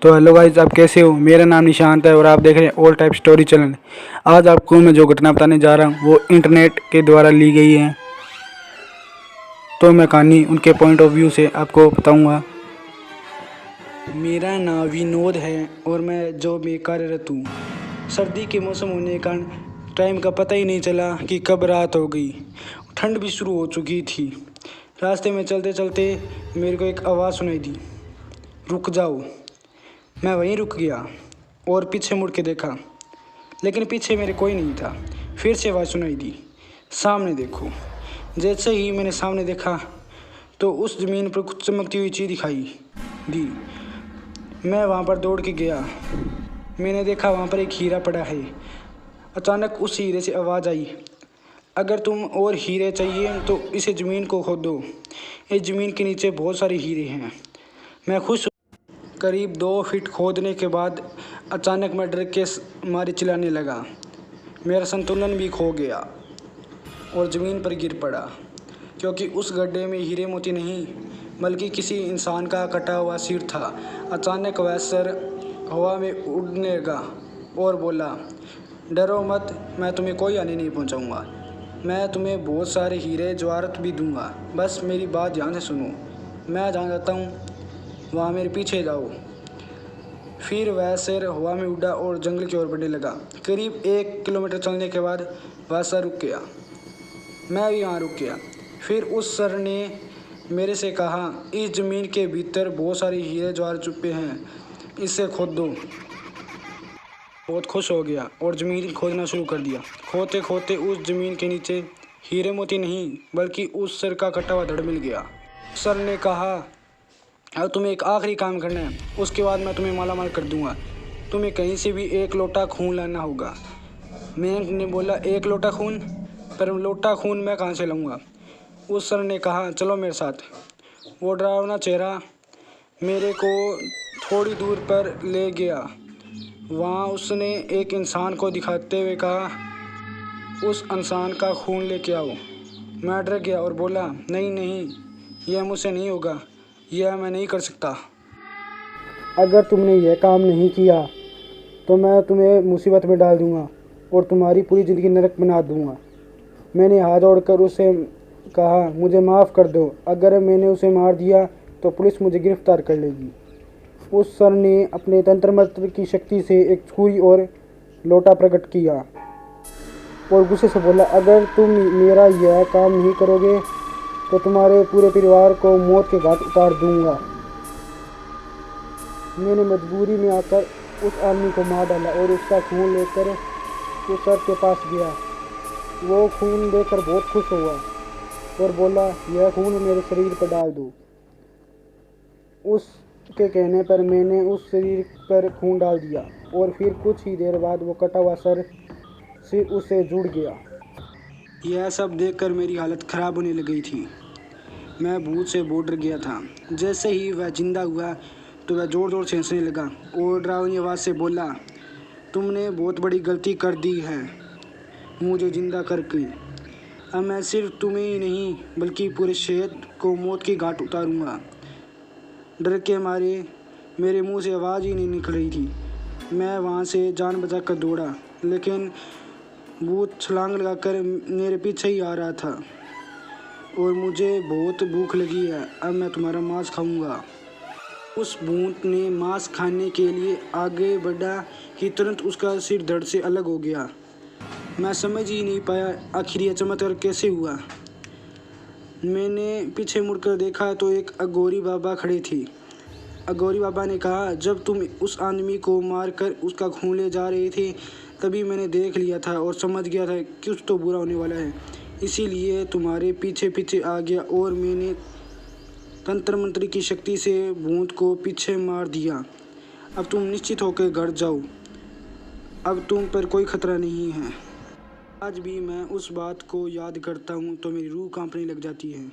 तो hello guys, आप कैसे हो। मेरा नाम निशांत है और आप देख रहे हैं ऑल टाइप स्टोरी चैनल। आज आपको मैं जो घटना बताने जा रहा हूँ वो इंटरनेट के द्वारा ली गई है। तो मैं कहानी उनके पॉइंट ऑफ व्यू से आपको बताऊंगा। मेरा नाम विनोद है और मैं जॉब में कार्यरत हूँ। सर्दी के मौसम होने के कारण टाइम का पता ही नहीं चला कि कब रात हो गई। ठंड भी शुरू हो चुकी थी। रास्ते में चलते चलते मेरे को एक आवाज़ सुनाई दी, रुक जाओ। मैं वहीं रुक गया और पीछे मुड़ के देखा, लेकिन पीछे मेरे कोई नहीं था। फिर से आवाज़ सुनाई दी, सामने देखो। जैसे ही मैंने सामने देखा तो उस ज़मीन पर कुछ चमकती हुई चीज़ दिखाई दी। मैं वहाँ पर दौड़ के गया। मैंने देखा वहाँ पर एक हीरा पड़ा है। अचानक उस हीरे से आवाज़ आई, अगर तुम और हीरे चाहिए तो इस ज़मीन को खोदो। इस ज़मीन के नीचे बहुत सारे हीरे हैं। मैं खुश। करीब 2 फीट खोदने के बाद अचानक मैं डर के मारे चिल्लाने लगा। मेरा संतुलन भी खो गया और ज़मीन पर गिर पड़ा, क्योंकि उस गड्ढे में हीरे मोती नहीं बल्कि किसी इंसान का कटा हुआ सिर था। अचानक वह सर हवा में उड़ने लगा और बोला, डरो मत, मैं तुम्हें कोई हानि नहीं पहुंचाऊंगा। मैं तुम्हें बहुत सारे हीरे जवाहरात भी दूंगा, बस मेरी बात ध्यान से सुनो। मैं जहाँ जाता हूँ वहाँ मेरे पीछे जाओ। फिर वह शेर हवा में उड़ा और जंगल की ओर बढ़ने लगा। करीब 1 किलोमीटर चलने के बाद वह सर रुक गया। मैं भी यहाँ रुक गया। फिर उस सर ने मेरे से कहा, इस ज़मीन के भीतर बहुत सारे हीरे जवाहरात छुपे हैं, इसे खोद दो। बहुत खुश हो गया और ज़मीन खोदना शुरू कर दिया। खोदते खोदते उस ज़मीन के नीचे हीरे मोती नहीं बल्कि उस सर का कटा हुआ धड़ मिल गया। सर ने कहा, अब तुम्हें एक आखिरी काम करना है, उसके बाद मैं तुम्हें मालामाल कर दूंगा। तुम्हें कहीं से भी 1 लोटा खून लाना होगा। मैंने बोला, 1 लोटा खून? पर लोटा खून मैं कहाँ से लाऊंगा? उस सर ने कहा, चलो मेरे साथ। वो डरावना चेहरा मेरे को थोड़ी दूर पर ले गया। वहाँ उसने एक इंसान को दिखाते हुए कहा, उस इंसान का खून लेके आओ। मैं डर गया और बोला, नहीं नहीं, यह मुझसे नहीं होगा, यह मैं नहीं कर सकता। अगर तुमने यह काम नहीं किया तो मैं तुम्हें मुसीबत में डाल दूंगा और तुम्हारी पूरी ज़िंदगी नरक बना दूंगा। मैंने हाथ जोड़कर उसे कहा, मुझे माफ़ कर दो। अगर मैंने उसे मार दिया तो पुलिस मुझे गिरफ्तार कर लेगी। उस सर ने अपने तंत्र मंत्र की शक्ति से एक छुरी और लोटा प्रकट किया और गुस्से से बोला, अगर तुम मेरा यह काम नहीं करोगे तो तुम्हारे पूरे परिवार को मौत के घाट उतार दूंगा। मैंने मजबूरी में आकर उस आदमी को मार डाला और उसका खून लेकर उस सर के पास गया। वो खून देखकर बहुत खुश हुआ और बोला, यह खून मेरे शरीर पर डाल दो। उसके कहने पर मैंने उस शरीर पर खून डाल दिया और फिर कुछ ही देर बाद वो कटा हुआ सर उससे जुड़ गया। यह सब देखकर मेरी हालत ख़राब होने लगी थी। मैं भूत से बहुत डर गया था। जैसे ही वह जिंदा हुआ तो वह ज़ोर ज़ोर से हंसने लगा और डरावनी आवाज़ से बोला, तुमने बहुत बड़ी गलती कर दी है मुझे जिंदा करके। अब मैं सिर्फ तुम्हें ही नहीं बल्कि पूरे शहर को मौत के घाट उतारूंगा। डर के मारे मेरे मुंह से आवाज़ ही नहीं निकल रही थी। मैं वहाँ से जान बचाकर दौड़ा, लेकिन भूत छलांग लगाकर मेरे पीछे ही आ रहा था और मुझे बहुत भूख लगी है, अब मैं तुम्हारा मांस खाऊंगा। उस भूत ने मांस खाने के लिए आगे बढ़ा कि तुरंत उसका सिर धड़ से अलग हो गया। मैं समझ ही नहीं पाया आखिर यह चमत्कार कैसे हुआ। मैंने पीछे मुड़कर देखा तो एक अघोरी बाबा खड़े थे। अघोरी बाबा ने कहा, जब तुम उस आदमी को मारकर उसका खून ले जा रहे थे तभी मैंने देख लिया था और समझ गया था कुछ तो बुरा होने वाला है, इसीलिए तुम्हारे पीछे पीछे आ गया और मैंने तंत्र मंत्र की शक्ति से भूत को पीछे मार दिया। अब तुम निश्चित होकर घर जाओ, अब तुम पर कोई खतरा नहीं है। आज भी मैं उस बात को याद करता हूँ तो मेरी रूह कांपने लग जाती है।